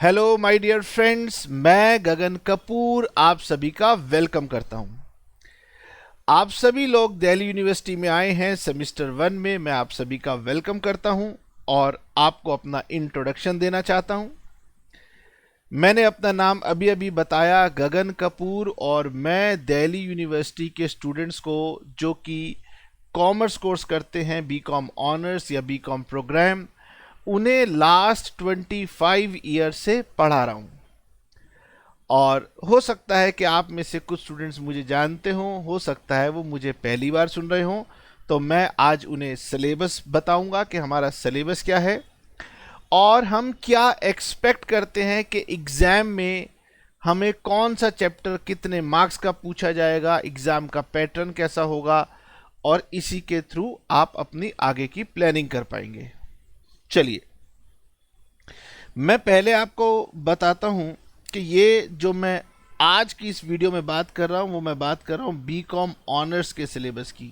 Hello my dear friends, मैं गगन कपूर आप सभी का वेलकम करता हूं। आप सभी लोग दिल्ली यूनिवर्सिटी में आए हैं सेमेस्टर 1 में। मैं आप सभी का वेलकम करता हूं और आपको अपना इंट्रोडक्शन देना चाहता हूं। मैंने अपना नाम अभी अभी बताया, गगन कपूर, और मैं दिल्ली यूनिवर्सिटी के स्टूडेंट्स को जो कि कॉमर्स कोर्स करते हैं, बीकॉम ऑनर्स या बीकॉम प्रोग्राम, उन्हें लास्ट 25 ईयर से पढ़ा रहा हूँ। और हो सकता है कि आप में से कुछ स्टूडेंट्स मुझे जानते हो सकता है वो मुझे पहली बार सुन रहे हों। तो मैं आज उन्हें सिलेबस बताऊंगा कि हमारा सिलेबस क्या है और हम क्या एक्सपेक्ट करते हैं कि एग्ज़ाम में हमें कौन सा चैप्टर कितने मार्क्स का पूछा जाएगा, एग्ज़ाम का पैटर्न कैसा होगा, और इसी के थ्रू आप अपनी आगे की प्लानिंग कर पाएंगे। चलिए, मैं पहले आपको बताता हूं कि ये जो मैं आज की इस वीडियो में बात कर रहा हूं वो मैं बात कर रहा हूं बीकॉम ऑनर्स के सिलेबस की।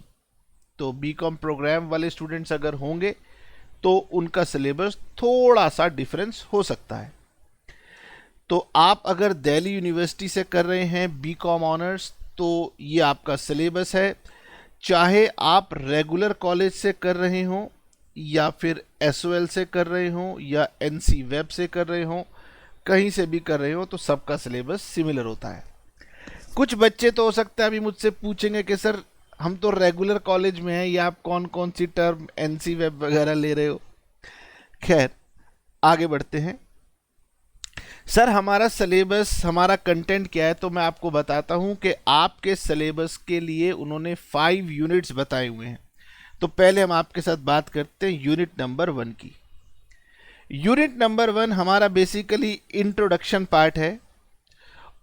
तो बीकॉम प्रोग्राम वाले स्टूडेंट्स अगर होंगे तो उनका सिलेबस थोड़ा सा डिफरेंस हो सकता है। तो आप अगर दिल्ली यूनिवर्सिटी से कर रहे हैं बीकॉम ऑनर्स तो ये आपका सिलेबस है। चाहे आप रेगुलर कॉलेज से कर रहे हों या फिर एसओएल से कर रहे हों या एनसी वेब से कर रहे हों, कहीं से भी कर रहे हो, तो सबका सिलेबस सिमिलर होता है। कुछ बच्चे तो हो सकता है अभी मुझसे पूछेंगे कि सर हम तो रेगुलर कॉलेज में हैं, या आप कौन कौन सी टर्म एनसी वेब वगैरह ले रहे हो। खैर, आगे बढ़ते हैं। सर हमारा सिलेबस, हमारा कंटेंट क्या है, तो मैं आपको बताता हूं कि आपके सिलेबस के लिए उन्होंने 5 यूनिट्स बताए हुए हैं। तो पहले हम आपके साथ बात करते हैं यूनिट नंबर 1 की। यूनिट नंबर 1 हमारा बेसिकली इंट्रोडक्शन पार्ट है,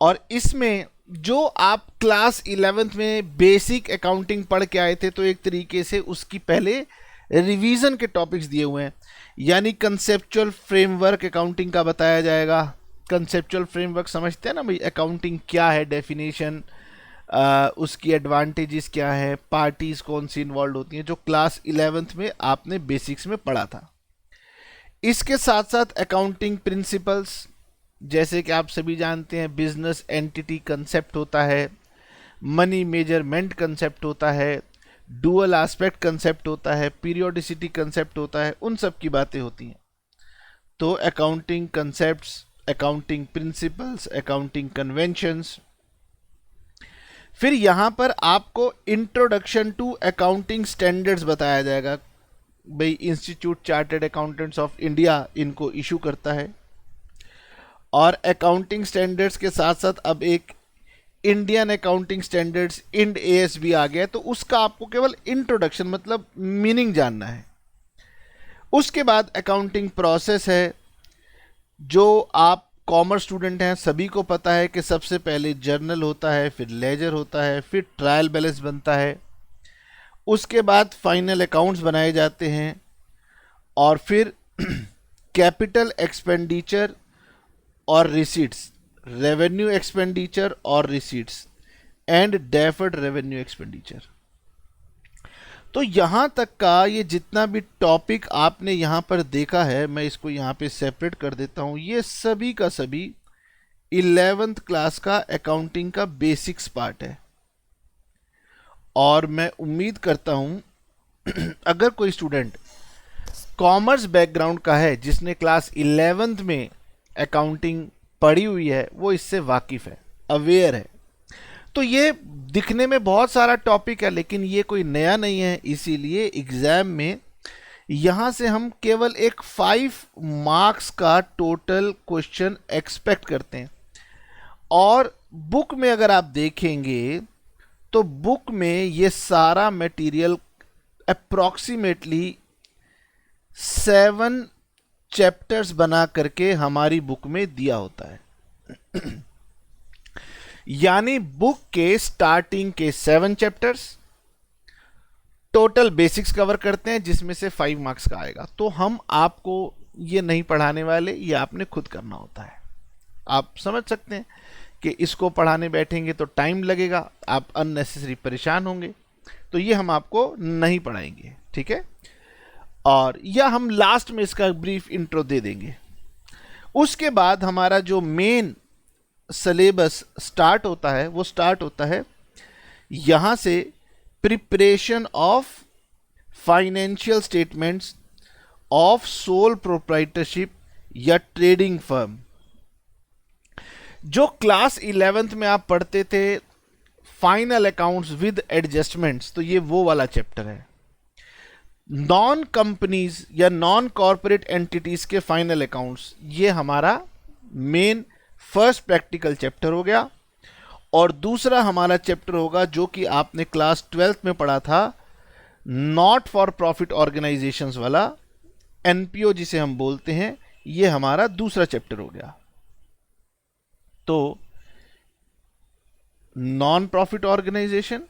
और इसमें जो आप क्लास 11th में बेसिक अकाउंटिंग पढ़ के आए थे, तो एक तरीके से उसकी पहले रिवीजन के टॉपिक्स दिए हुए हैं। यानी कंसेप्चुअल फ्रेमवर्क अकाउंटिंग का बताया जाएगा। कंसेप्चुअल फ्रेमवर्क समझते हैं ना भाई, अकाउंटिंग क्या है, डेफिनेशन, उसकी एडवांटेजेस क्या है, पार्टीज कौन सी इन्वॉल्व होती हैं, जो क्लास 11th में आपने बेसिक्स में पढ़ा था। इसके साथ साथ अकाउंटिंग प्रिंसिपल्स, जैसे कि आप सभी जानते हैं बिजनेस एंटिटी कंसेप्ट होता है, मनी मेजरमेंट कंसेप्ट होता है, डुअल एस्पेक्ट कंसेप्ट होता है, पीरियोडिसिटी कंसेप्ट होता है, उन सब की बातें होती हैं। तो accounting concepts, accounting principles, accounting conventions. फिर यहां पर आपको इंट्रोडक्शन टू अकाउंटिंग स्टैंडर्ड्स बताया जाएगा। भाई institute chartered accountants of India इनको इशू करता है, और अकाउंटिंग स्टैंडर्ड्स के साथ साथ अब एक Indian accounting standards Ind AS भी आ गया, तो उसका आपको केवल इंट्रोडक्शन मतलब मीनिंग जानना है। उसके बाद अकाउंटिंग प्रोसेस है। जो आप कॉमर्स स्टूडेंट हैं सभी को पता है कि सबसे पहले जर्नल होता है, फिर लेजर होता है, फिर ट्रायल बैलेंस बनता है, उसके बाद फाइनल अकाउंट्स बनाए जाते हैं, और फिर कैपिटल एक्सपेंडिचर और रिसीट्स, रेवेन्यू एक्सपेंडिचर और receipts, and deferred revenue expenditure. तो यहां तक का ये जितना भी टॉपिक आपने यहां पर देखा है, मैं इसको यहां पे सेपरेट कर देता हूं। ये सभी का सभी 11th क्लास का अकाउंटिंग का बेसिक्स पार्ट है। और मैं उम्मीद करता हूं अगर कोई स्टूडेंट कॉमर्स बैकग्राउंड का है जिसने क्लास 11th में अकाउंटिंग पढ़ी हुई है, वो इससे वाकिफ है, अवेयर है। तो ये दिखने में बहुत सारा टॉपिक है, लेकिन ये कोई नया नहीं है। इसीलिए एग्जाम में यहां से हम केवल एक 5 मार्क्स का टोटल क्वेश्चन एक्सपेक्ट करते हैं। और बुक में अगर आप देखेंगे तो बुक में ये सारा मटेरियल अप्रॉक्सीमेटली 7 चैप्टर्स बना करके हमारी बुक में दिया होता है। यानी बुक के स्टार्टिंग के 7 चैप्टर्स टोटल बेसिक्स कवर करते हैं, जिसमें से 5 मार्क्स का आएगा। तो हम आपको ये नहीं पढ़ाने वाले, ये आपने खुद करना होता है। आप समझ सकते हैं कि इसको पढ़ाने बैठेंगे तो टाइम लगेगा, आप अननेसेसरी परेशान होंगे, तो ये हम आपको नहीं पढ़ाएंगे, ठीक है। और या हम लास्ट में इसका ब्रीफ इंट्रो दे देंगे। उसके बाद हमारा जो मेन सिलेबस स्टार्ट होता है वो स्टार्ट होता है यहां से, preparation of financial statements of sole proprietorship या ट्रेडिंग फर्म। जो क्लास 11th में आप पढ़ते थे फाइनल अकाउंट्स विद एडजस्टमेंट्स, तो ये वो वाला चैप्टर है। नॉन कंपनीज या नॉन कॉर्पोरेट एंटिटीज के फाइनल अकाउंट्स, ये हमारा मेन फर्स्ट प्रैक्टिकल चैप्टर हो गया। और दूसरा हमारा चैप्टर होगा जो कि आपने क्लास 12th में पढ़ा था, नॉट फॉर प्रॉफिट ऑर्गेनाइजेशंस वाला, एनपीओ जिसे हम बोलते हैं, ये हमारा दूसरा चैप्टर हो गया। तो नॉन प्रॉफिट ऑर्गेनाइजेशन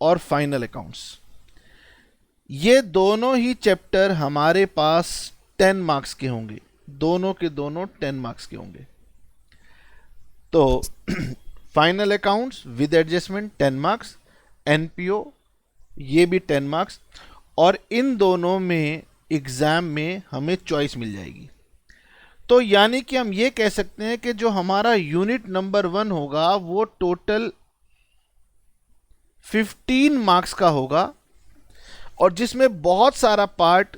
और फाइनल अकाउंट्स, ये दोनों ही चैप्टर हमारे पास 10 मार्क्स के होंगे, दोनों के दोनों 10 मार्क्स के होंगे। तो final accounts with adjustment 10 marks, NPO ये भी 10 मार्क्स, और इन दोनों में एग्जाम में हमें चॉइस मिल जाएगी। तो यानी कि हम ये कह सकते हैं कि जो हमारा यूनिट नंबर 1 होगा वो टोटल 15 मार्क्स का होगा, और जिसमें बहुत सारा पार्ट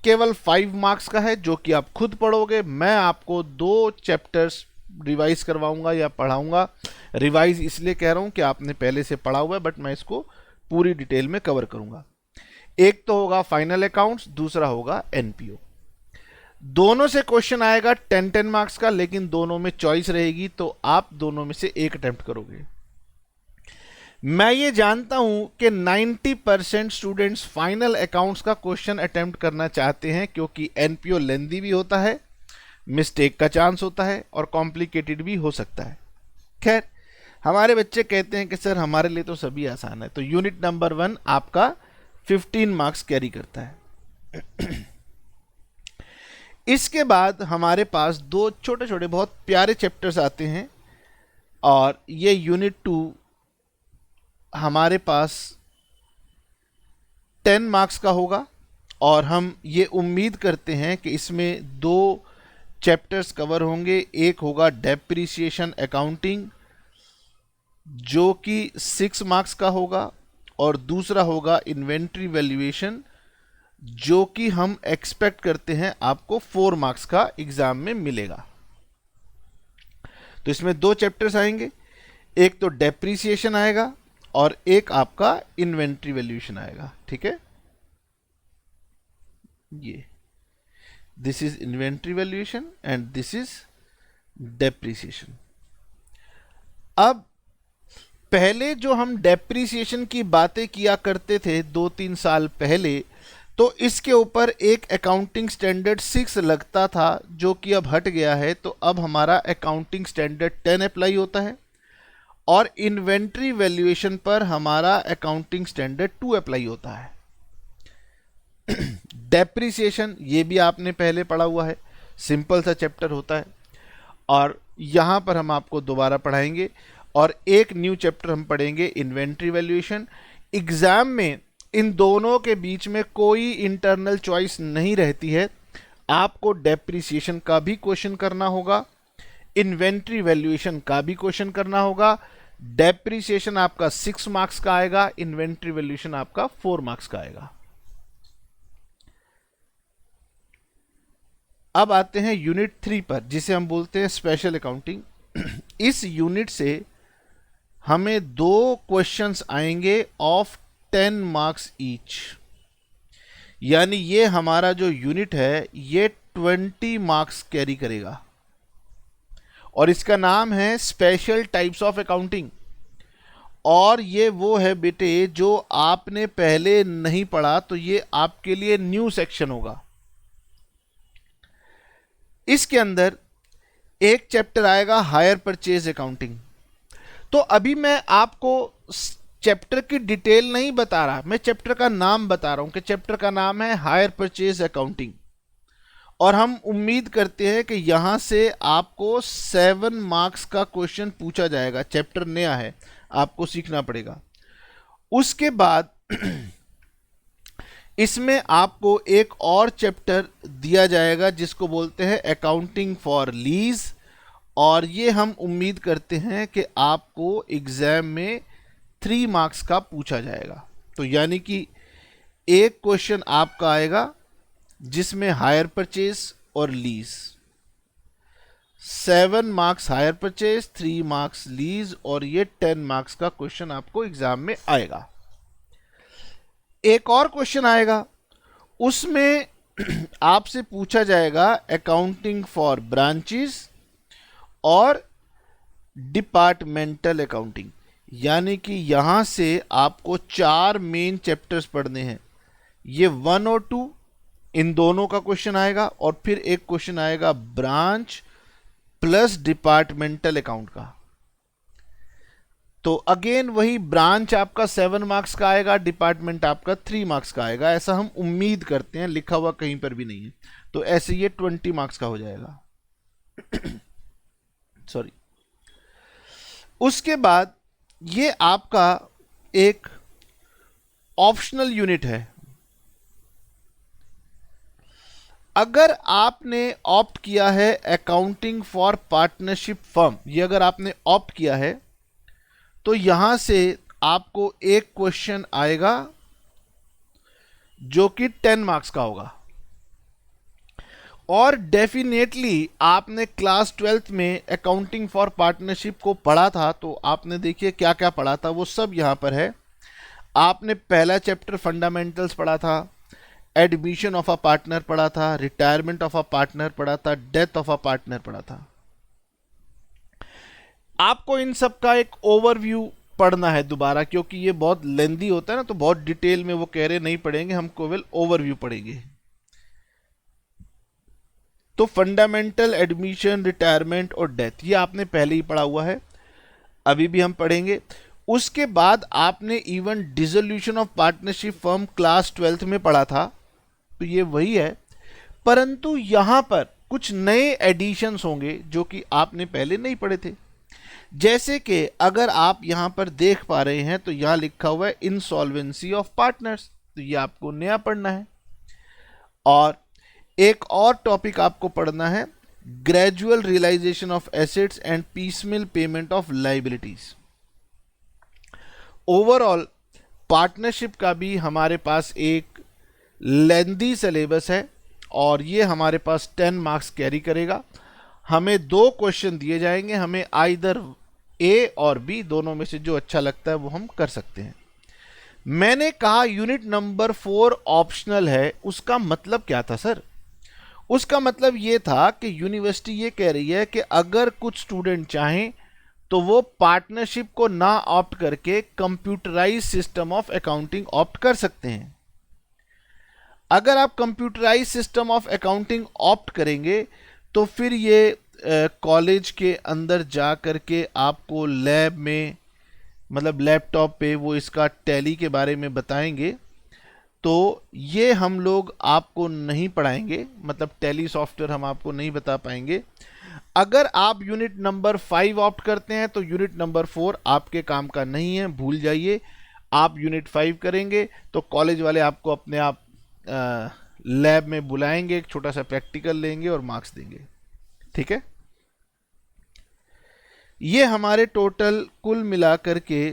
केवल 5 मार्क्स का है जो कि आप खुद पढ़ोगे। मैं आपको 2 चैप्टर्स रिवाइज करवाऊंगा या पढ़ाऊंगा। रिवाइज इसलिए कह रहा हूं कि आपने पहले से पढ़ा हुआ है, बट मैं इसको पूरी डिटेल में कवर करूंगा। एक तो होगा फाइनल अकाउंट्स, दूसरा होगा एनपीओ। दोनों से क्वेश्चन आएगा 10-10 मार्क्स का, लेकिन दोनों में चॉइस रहेगी, तो आप दोनों में से एक अटेम्प्ट करोगे। मैं ये जानता हूं कि 90% स्टूडेंट्स फाइनल अकाउंट्स का क्वेश्चन अटेम्प्ट करना चाहते हैं, क्योंकि एनपीओ लेंदी भी होता है, मिस्टेक का चांस होता है, और कॉम्प्लिकेटेड भी हो सकता है। खैर, हमारे बच्चे कहते हैं कि सर हमारे लिए तो सभी आसान है। तो यूनिट नंबर 1 आपका 15 मार्क्स कैरी करता है। इसके बाद हमारे पास 2 छोटे छोटे बहुत प्यारे चैप्टर्स आते हैं, और ये यूनिट 2 हमारे पास 10 मार्क्स का होगा, और हम ये उम्मीद करते हैं कि इसमें 2 चैप्टर्स कवर होंगे। एक होगा डेप्रिसिएशन अकाउंटिंग जो कि 6 मार्क्स का होगा, और दूसरा होगा इन्वेंट्री वैल्यूएशन जो कि हम एक्सपेक्ट करते हैं आपको 4 मार्क्स का एग्जाम में मिलेगा। तो इसमें 2 चैप्टर्स आएंगे, एक तो डेप्रिसिएशन आएगा और एक आपका इन्वेंट्री वैल्यूएशन आएगा। ठीक है, ये this is inventory valuation and this is depreciation. अब पहले जो हम डेप्रिसिएशन की बातें किया करते थे 2-3 साल पहले, तो इसके ऊपर एक अकाउंटिंग स्टैंडर्ड 6 लगता था जो कि अब हट गया है। तो अब हमारा अकाउंटिंग स्टैंडर्ड 10 अप्लाई होता है, और इन्वेंट्री वैल्यूएशन पर हमारा अकाउंटिंग स्टैंडर्ड 2 अप्लाई होता है। डेप्रिसिएशन ये भी आपने पहले पढ़ा हुआ है, सिंपल सा चैप्टर होता है, और यहाँ पर हम आपको दोबारा पढ़ाएंगे, और एक न्यू चैप्टर हम पढ़ेंगे इन्वेंट्री वैल्यूएशन। एग्जाम में इन दोनों के बीच में कोई इंटरनल चॉइस नहीं रहती है, आपको डेप्रिसिएशन का भी क्वेश्चन करना होगा, इन्वेंट्री वैल्यूएशन का भी क्वेश्चन करना होगा। डेप्रिसिएशन आपका 6 मार्क्स का आएगा, इन्वेंट्री वैल्यूएशन आपका 4 मार्क्स का आएगा। अब आते हैं यूनिट 3 पर, जिसे हम बोलते हैं स्पेशल अकाउंटिंग। इस यूनिट से हमें 2 क्वेश्चंस आएंगे ऑफ 10 मार्क्स ईच, यानी ये हमारा जो यूनिट है ये 20 मार्क्स कैरी करेगा, और इसका नाम है स्पेशल टाइप्स ऑफ अकाउंटिंग। और ये वो है बेटे जो आपने पहले नहीं पढ़ा, तो ये आपके लिए न्यू सेक्शन होगा। इसके अंदर एक चैप्टर आएगा हायर परचेज अकाउंटिंग। तो अभी मैं आपको चैप्टर की डिटेल नहीं बता रहा, मैं चैप्टर का नाम बता रहा हूं कि चैप्टर का नाम है हायर परचेज अकाउंटिंग, और हम उम्मीद करते हैं कि यहां से आपको 7 मार्क्स का क्वेश्चन पूछा जाएगा। चैप्टर नया है, आपको सीखना पड़ेगा। उसके बाद इसमें आपको एक और चैप्टर दिया जाएगा जिसको बोलते हैं अकाउंटिंग फॉर लीज, और ये हम उम्मीद करते हैं कि आपको एग्जाम में 3 मार्क्स का पूछा जाएगा। तो यानी कि एक क्वेश्चन आपका आएगा जिसमें हायर परचेज और lease, 7 marks hire purchase, 3 marks lease, और ये 10 मार्क्स का क्वेश्चन आपको एग्जाम में आएगा। एक और क्वेश्चन आएगा, उसमें आपसे पूछा जाएगा अकाउंटिंग फॉर ब्रांचेस और डिपार्टमेंटल अकाउंटिंग, यानी कि यहां से आपको 4 मेन चैप्टर्स पढ़ने हैं। ये 1 और 2, इन दोनों का क्वेश्चन आएगा, और फिर एक क्वेश्चन आएगा ब्रांच प्लस डिपार्टमेंटल अकाउंट का। तो अगेन वही, ब्रांच आपका 7 मार्क्स का आएगा, डिपार्टमेंट आपका 3 मार्क्स का आएगा, ऐसा हम उम्मीद करते हैं, लिखा हुआ कहीं पर भी नहीं है। तो ऐसे ये 20 मार्क्स का हो जाएगा। सॉरी। उसके बाद ये आपका एक ऑप्शनल यूनिट है। अगर आपने ऑप्ट किया है अकाउंटिंग फॉर पार्टनरशिप फर्म, ये अगर आपने ऑप्ट किया है तो यहां से आपको एक क्वेश्चन आएगा जो कि 10 मार्क्स का होगा। और डेफिनेटली आपने क्लास 12th में अकाउंटिंग फॉर पार्टनरशिप को पढ़ा था, तो आपने देखिए क्या क्या पढ़ा था, वो सब यहां पर है। आपने पहला चैप्टर फंडामेंटल्स पढ़ा था, एडमिशन ऑफ अ पार्टनर पढ़ा था, रिटायरमेंट ऑफ अ पार्टनर पढ़ा था, डेथ ऑफ अ पार्टनर पढ़ा था। आपको इन सब का एक ओवरव्यू पढ़ना है दोबारा, क्योंकि ये बहुत लेंदी होता है ना, तो बहुत डिटेल में वो कह रहे नहीं पढ़ेंगे, हम केवल ओवरव्यू पढ़ेंगे। तो फंडामेंटल, एडमिशन, रिटायरमेंट और डेथ, ये आपने पहले ही पढ़ा हुआ है, अभी भी हम पढ़ेंगे। उसके बाद आपने even dissolution of partnership firm class 12th में पढ़ा था, तो ये वही है, परंतु यहां पर कुछ नए एडिशंस होंगे जो कि आपने पहले नहीं पढ़े थे। जैसे कि अगर आप यहां पर देख पा रहे हैं तो यहां लिखा हुआ है इंसॉल्वेंसी ऑफ पार्टनर्स, तो ये आपको नया पढ़ना है। और एक और टॉपिक आपको पढ़ना है gradual realisation of assets and piecemeal payment of liabilities. Overall partnership का भी हमारे पास एक लेंदी सिलेबस है, और ये हमारे पास 10 मार्क्स कैरी करेगा। हमें 2 क्वेश्चन दिए जाएंगे, हमें आइदर ए और बी दोनों में से जो अच्छा लगता है वो हम कर सकते हैं। मैंने कहा यूनिट नंबर 4 ऑप्शनल है, उसका मतलब क्या था सर? उसका मतलब ये था कि यूनिवर्सिटी ये कह रही है कि अगर कुछ स्टूडेंट चाहें तो वो पार्टनरशिप को ना ऑप्ट करके computerise system of accounting opt कर सकते हैं। अगर आप computerise system of accounting opt करेंगे तो फिर ये कॉलेज के अंदर जा करके आपको लैब में, मतलब लैपटॉप पे वो इसका टैली के बारे में बताएंगे, तो ये हम लोग आपको नहीं पढ़ाएंगे, मतलब टैली सॉफ्टवेयर हम आपको नहीं बता पाएंगे। अगर आप यूनिट नंबर 5 ऑप्ट करते हैं तो यूनिट नंबर 4 आपके काम का नहीं है, भूल जाइए। आप यूनिट 5 करेंगे तो कॉलेज वाले आपको अपने आप लैब में बुलाएंगे, एक छोटा सा प्रैक्टिकल लेंगे और मार्क्स देंगे, ठीक है। ये हमारे टोटल कुल मिलाकर के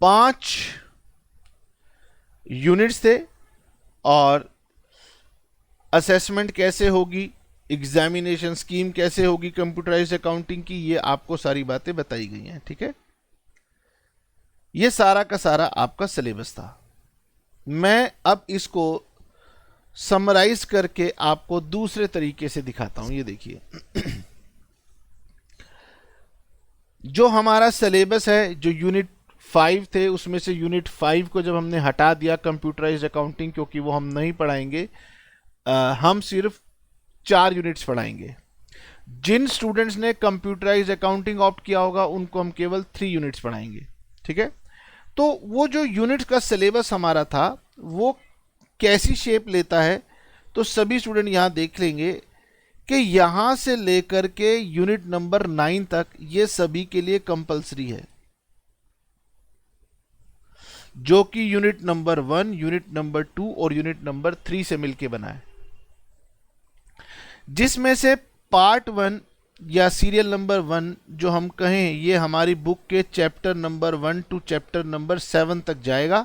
5 यूनिट्स थे, और असेसमेंट कैसे होगी, एग्जामिनेशन स्कीम कैसे होगी कंप्यूटराइज्ड अकाउंटिंग की, ये आपको सारी बातें बताई गई हैं, ठीक है। ये सारा का सारा आपका सिलेबस था। मैं अब इसको समराइज करके आपको दूसरे तरीके से दिखाता हूं। ये देखिए जो हमारा सिलेबस है, जो यूनिट 5 थे उसमें से यूनिट 5 को जब हमने हटा दिया कंप्यूटराइज्ड अकाउंटिंग, क्योंकि वो हम नहीं पढ़ाएंगे, हम सिर्फ 4 यूनिट्स पढ़ाएंगे। जिन स्टूडेंट्स ने कंप्यूटराइज्ड अकाउंटिंग ऑप्ट किया होगा उनको हम केवल 3 यूनिट्स पढ़ाएंगे, ठीक है। तो वो जो यूनिट्स का सिलेबस हमारा था वो कैसी शेप लेता है, तो सभी स्टूडेंट यहां देख लेंगे कि यहां से लेकर के यूनिट नंबर 9 तक ये सभी के लिए कंपलसरी है। जो कि यूनिट नंबर 1, यूनिट नंबर 2 और यूनिट नंबर 3 से मिलके बना है, जिसमें से पार्ट 1 या सीरियल नंबर 1 जो हम कहें, ये हमारी बुक के chapter number 1 to chapter number 7 तक जाएगा।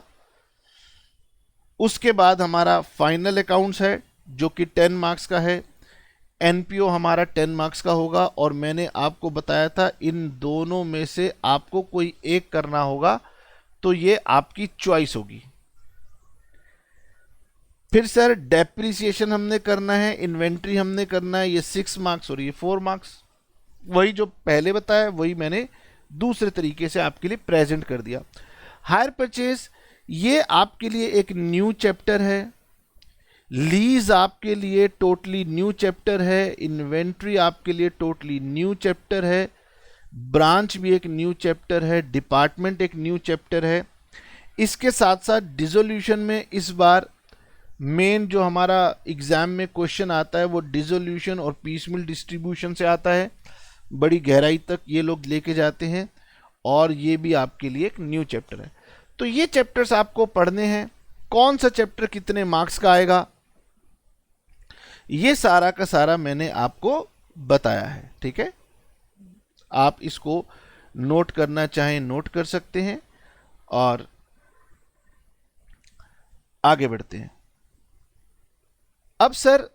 उसके बाद हमारा फाइनल अकाउंट्स है जो कि 10 मार्क्स का है। एनपीओ हमारा 10 मार्क्स का होगा, और मैंने आपको बताया था इन दोनों में से आपको कोई एक करना होगा, तो ये आपकी चॉइस होगी। फिर सर डेप्रिसिएशन हमने करना है, इन्वेंट्री हमने करना है, ये 6 मार्क्स और ये 4 मार्क्स। वही जो पहले बताया वही मैंने दूसरे तरीके से आपके लिए प्रेजेंट कर दिया। हायर परचेज ये आपके लिए एक न्यू चैप्टर है, लीज आपके लिए टोटली न्यू चैप्टर है, इन्वेंट्री आपके लिए टोटली न्यू चैप्टर है, ब्रांच भी एक न्यू चैप्टर है, डिपार्टमेंट एक न्यू चैप्टर है। इसके साथ साथ डिसोल्यूशन में इस बार मेन जो हमारा एग्जाम में क्वेश्चन आता है वो डिसोल्यूशन और पीसमिल डिस्ट्रीब्यूशन से आता है, बड़ी गहराई तक ये लोग लेके जाते हैं, और ये भी आपके लिए एक न्यू चैप्टर है। तो ये चैप्टर्स आपको पढ़ने हैं। कौन सा चैप्टर कितने मार्क्स का आएगा, ये सारा का सारा मैंने आपको बताया है। ठीक है, आप इसको नोट करना चाहें नोट कर सकते हैं, और आगे बढ़ते हैं। अब सर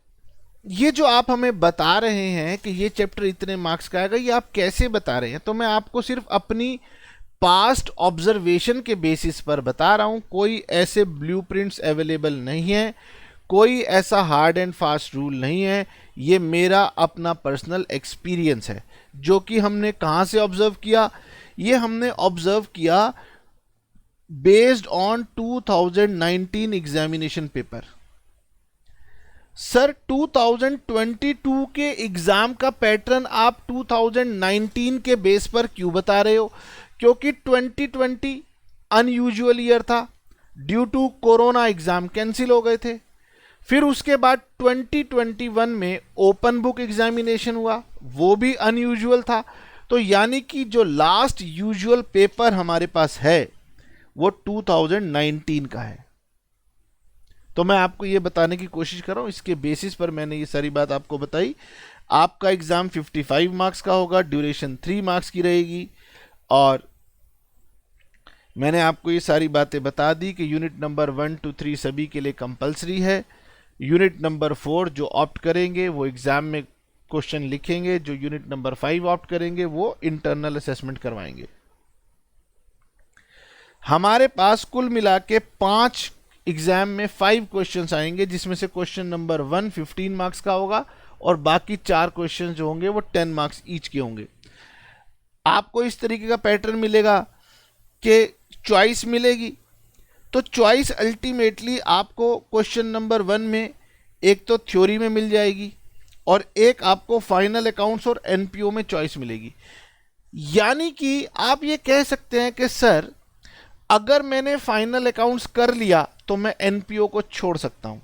ये जो आप हमें बता रहे हैं कि ये चैप्टर इतने मार्क्स का आएगा, ये आप कैसे बता रहे हैं? तो मैं आपको सिर्फ अपनी पास्ट ऑब्जर्वेशन के बेसिस पर बता रहा हूं। कोई ऐसे ब्लूप्रिंट्स अवेलेबल नहीं है, कोई ऐसा हार्ड एंड फास्ट रूल नहीं है। ये मेरा अपना पर्सनल एक्सपीरियंस है, जो कि हमने कहां से ऑब्जर्व किया? ये हमने ऑब्जर्व किया based on 2019 examination paper. Sir 2022 के एग्जाम का पैटर्न आप 2019 के बेस पर क्यों बता रहे हो? क्योंकि 2020 अनयूजुअल ईयर था, due to corona exam cancel हो गए थे। फिर उसके बाद 2021 में ओपन बुक एग्जामिनेशन हुआ, वो भी अनयूजुअल था। तो यानी कि जो लास्ट यूजुअल पेपर हमारे पास है वो 2019 का है। तो मैं आपको ये बताने की कोशिश कर रहा हूं, इसके बेसिस पर मैंने ये सारी बात आपको बताई। आपका एग्जाम 55 मार्क्स का होगा, ड्यूरेशन 3 मार्क्स की रहेगी, और मैंने आपको ये सारी बातें बता दी कि यूनिट नंबर 1 to 3 सभी के लिए कंपलसरी है। यूनिट नंबर 4 जो ऑप्ट करेंगे वो एग्जाम में क्वेश्चन लिखेंगे, जो यूनिट नंबर 5 ऑप्ट करेंगे वो इंटरनल असेसमेंट करवाएंगे। हमारे पास कुल मिला के 5 एग्जाम में 5 क्वेश्चंस आएंगे, जिसमें से क्वेश्चन नंबर 1 15 मार्क्स का होगा, और बाकी 4 क्वेश्चन जो होंगे वो 10 मार्क्स ईच के होंगे। आपको इस तरीके का पैटर्न मिलेगा कि चॉइस मिलेगी। तो चॉइस अल्टीमेटली आपको क्वेश्चन नंबर 1 में एक तो थ्योरी में मिल जाएगी, और एक आपको फाइनल अकाउंट्स और एनपीओ में चॉइस मिलेगी। यानी कि आप ये कह सकते हैं कि सर अगर मैंने फाइनल अकाउंट्स कर लिया तो मैं एनपीओ को छोड़ सकता हूं,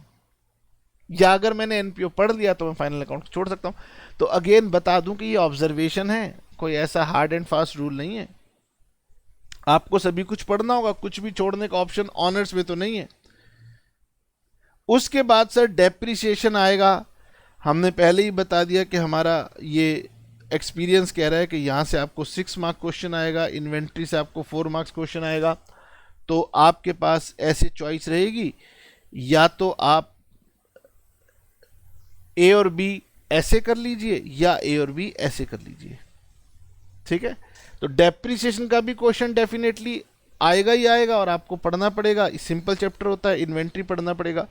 या अगर मैंने एनपीओ पढ़ लिया तो मैं फाइनल अकाउंट छोड़ सकता हूं। तो अगेन बता दूं कि ये ऑब्जर्वेशन है, कोई ऐसा हार्ड एंड फास्ट रूल नहीं है। आपको सभी कुछ पढ़ना होगा, कुछ भी छोड़ने का ऑप्शन ऑनर्स में तो नहीं है। उसके बाद सर डेप्रिसिएशन आएगा। हमने पहले ही बता दिया कि हमारा ये एक्सपीरियंस कह रहा है कि यहाँ से आपको 6 मार्क क्वेश्चन आएगा, इन्वेंट्री से आपको 4 मार्क्स क्वेश्चन आएगा। तो आपके पास ऐसे चॉइस रहेगी, या तो आप ए और बी ऐसे कर लीजिए, या ए और बी ऐसे कर लीजिए। ठीक है, तो डेप्रिसिएशन का भी क्वेश्चन डेफिनेटली आएगा ही आएगा, और आपको पढ़ना पड़ेगा। सिंपल चैप्टर होता है, इन्वेंट्री पढ़ना पड़ेगा।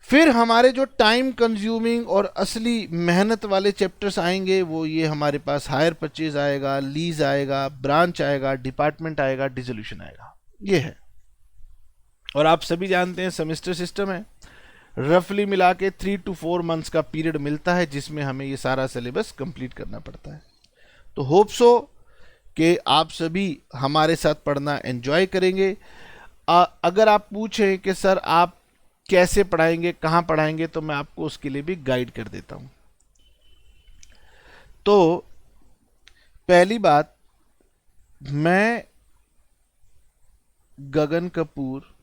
फिर हमारे जो टाइम कंज्यूमिंग और असली मेहनत वाले चैप्टर्स आएंगे, वो ये हमारे पास हायर परचेज आएगा, लीज आएगा, ब्रांच आएगा, डिपार्टमेंट आएगा, डिसोल्यूशन आएगा, ये है। और आप सभी जानते हैं सेमेस्टर सिस्टम है, रफली मिला के 3 to 4 मंथ्स का पीरियड मिलता है, जिसमें हमें ये सारा सिलेबस कंप्लीट करना पड़ता है। तो होप सो कि आप सभी हमारे साथ पढ़ना एंजॉय करेंगे। अगर आप पूछें कि सर आप कैसे पढ़ाएंगे, कहाँ पढ़ाएंगे, तो मैं आपको उसके लिए भी गाइड कर देता हूँ। तो पहली बात, मैं गगन कपूर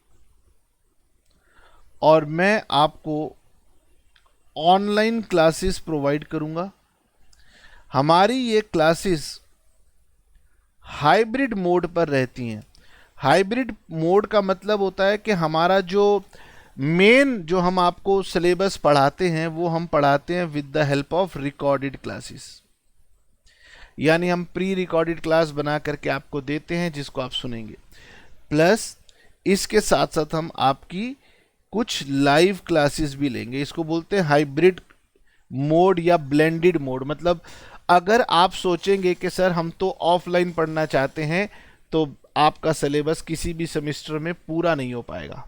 और मैं आपको ऑनलाइन क्लासेस प्रोवाइड करूंगा। हमारी ये क्लासेस हाइब्रिड मोड पर रहती हैं। हाइब्रिड मोड का मतलब होता है कि हमारा जो मेन जो हम आपको सिलेबस पढ़ाते हैं वो हम पढ़ाते हैं with the help of recorded classes, यानी हम प्री रिकॉर्डेड क्लास बना करके आपको देते हैं जिसको आप सुनेंगे, प्लस इसके साथ साथ हम आपकी कुछ लाइव क्लासेस भी लेंगे। इसको बोलते हैं हाइब्रिड मोड या ब्लेंडेड मोड। मतलब अगर आप सोचेंगे कि सर हम तो ऑफलाइन पढ़ना चाहते हैं तो आपका सिलेबस किसी भी सेमेस्टर में पूरा नहीं हो पाएगा।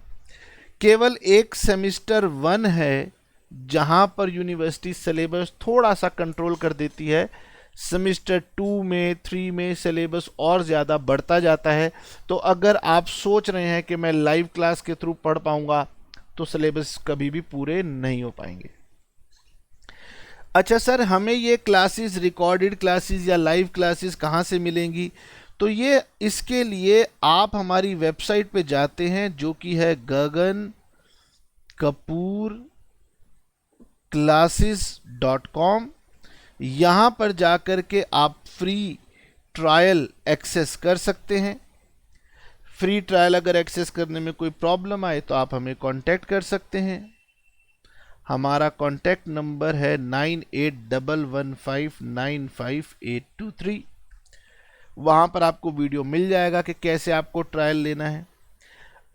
केवल एक सेमेस्टर 1 है जहां पर यूनिवर्सिटी सिलेबस थोड़ा सा कंट्रोल कर देती है। सेमेस्टर 2 में 3 में सिलेबस और ज़्यादा बढ़ता जाता है। तो अगर आप सोच रहे हैं कि मैं लाइव क्लास के थ्रू पढ़ पाऊंगा तो सिलेबस कभी भी पूरे नहीं हो पाएंगे। अच्छा सर, हमें ये क्लासेस, रिकॉर्डेड क्लासेस या लाइव क्लासेस कहाँ से मिलेंगी? तो ये इसके लिए आप हमारी वेबसाइट पे जाते हैं जो कि है gagankapurclasses.com। यहाँ पर जाकर के आप फ्री ट्रायल एक्सेस कर सकते हैं। फ्री ट्रायल अगर एक्सेस करने में कोई प्रॉब्लम आए तो आप हमें कांटेक्ट कर सकते हैं। हमारा कांटेक्ट नंबर है 9811595823। वहाँ पर आपको वीडियो मिल जाएगा कि कैसे आपको ट्रायल लेना है।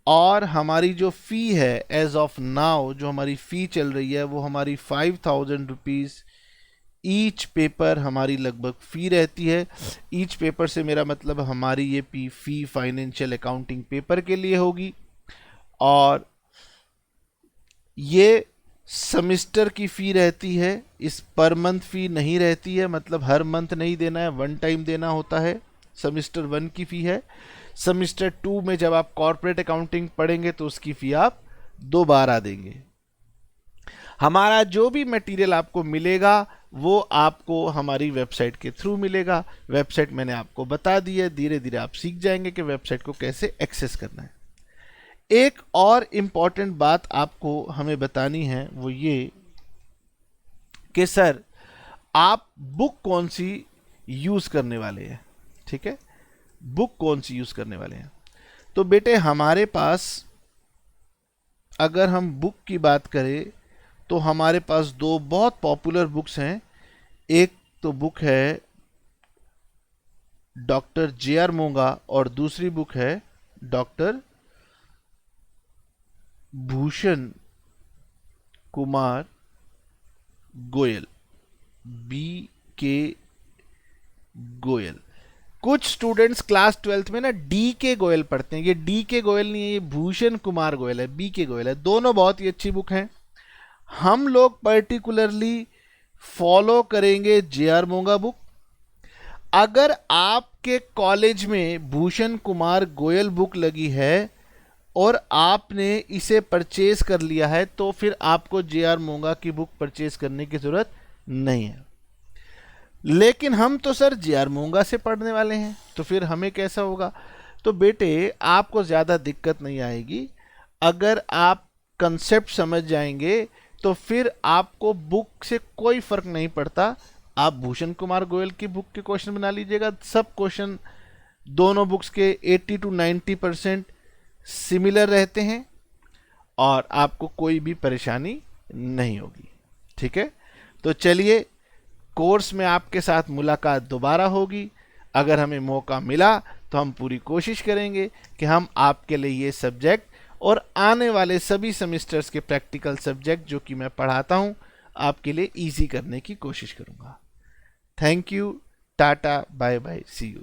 और हमारी जो फ़ी है एज ऑफ नाउ, जो हमारी फ़ी चल रही है वो हमारी 5000 रुपीज़ ईच पेपर हमारी लगभग फ़ी रहती है। ईच पेपर से मेरा मतलब हमारी ये फ़ी फाइनेंशियल अकाउंटिंग पेपर के लिए होगी। और ये सेमेस्टर की फ़ी रहती है, इस पर मंथ फ़ी नहीं रहती है। मतलब हर मंथ नहीं देना है, वन टाइम देना होता है। सेमेस्टर 1 की फ़ी है। सेमेस्टर 2 में जब आप कॉर्पोरेट अकाउंटिंग पढ़ेंगे तो उसकी फ़ी आप दोबारा देंगे। हमारा जो भी मटेरियल आपको मिलेगा वो आपको हमारी वेबसाइट के थ्रू मिलेगा। वेबसाइट मैंने आपको बता दी है, धीरे धीरे आप सीख जाएंगे कि वेबसाइट को कैसे एक्सेस करना है। एक और इम्पॉर्टेंट बात आपको हमें बतानी है वो ये कि सर आप बुक कौन सी यूज़ करने वाले हैं। ठीक है, बुक कौन सी यूज़ करने वाले हैं? तो बेटे हमारे पास अगर हम बुक की बात करें तो हमारे पास दो बहुत पॉपुलर बुक्स हैं। एक तो बुक है डॉक्टर जे.आर. मोंगा और दूसरी बुक है डॉक्टर भूषण कुमार गोयल, B.K. गोयल। कुछ स्टूडेंट्स क्लास 12th में ना D.K. गोयल पढ़ते हैं। ये D.K. गोयल नहीं है, ये भूषण कुमार गोयल है, B.K. गोयल है। दोनों बहुत ही अच्छी बुक हैं। हम लोग पर्टिकुलरली फॉलो करेंगे जे.आर. मोंगा बुक। अगर आपके कॉलेज में भूषण कुमार गोयल बुक लगी है और आपने इसे परचेज कर लिया है तो फिर आपको जे.आर. मोंगा की बुक परचेज करने की ज़रूरत नहीं है। लेकिन हम तो सर जे.आर. मोंगा से पढ़ने वाले हैं तो फिर हमें कैसा होगा? तो बेटे आपको ज़्यादा दिक्कत नहीं आएगी। अगर आप कंसेप्ट समझ जाएंगे तो फिर आपको बुक से कोई फ़र्क नहीं पड़ता। आप भूषण कुमार गोयल की बुक के क्वेश्चन बना लीजिएगा। सब क्वेश्चन दोनों बुक्स के 80 to 90% सिमिलर रहते हैं और आपको कोई भी परेशानी नहीं होगी। ठीक है, तो चलिए कोर्स में आपके साथ मुलाकात दोबारा होगी। अगर हमें मौका मिला तो हम पूरी कोशिश करेंगे कि हम आपके लिए ये सब्जेक्ट और आने वाले सभी सेमेस्टर्स के प्रैक्टिकल सब्जेक्ट जो कि मैं पढ़ाता हूँ आपके लिए इजी करने की कोशिश करूँगा। Thank you, tata, bye bye, see you.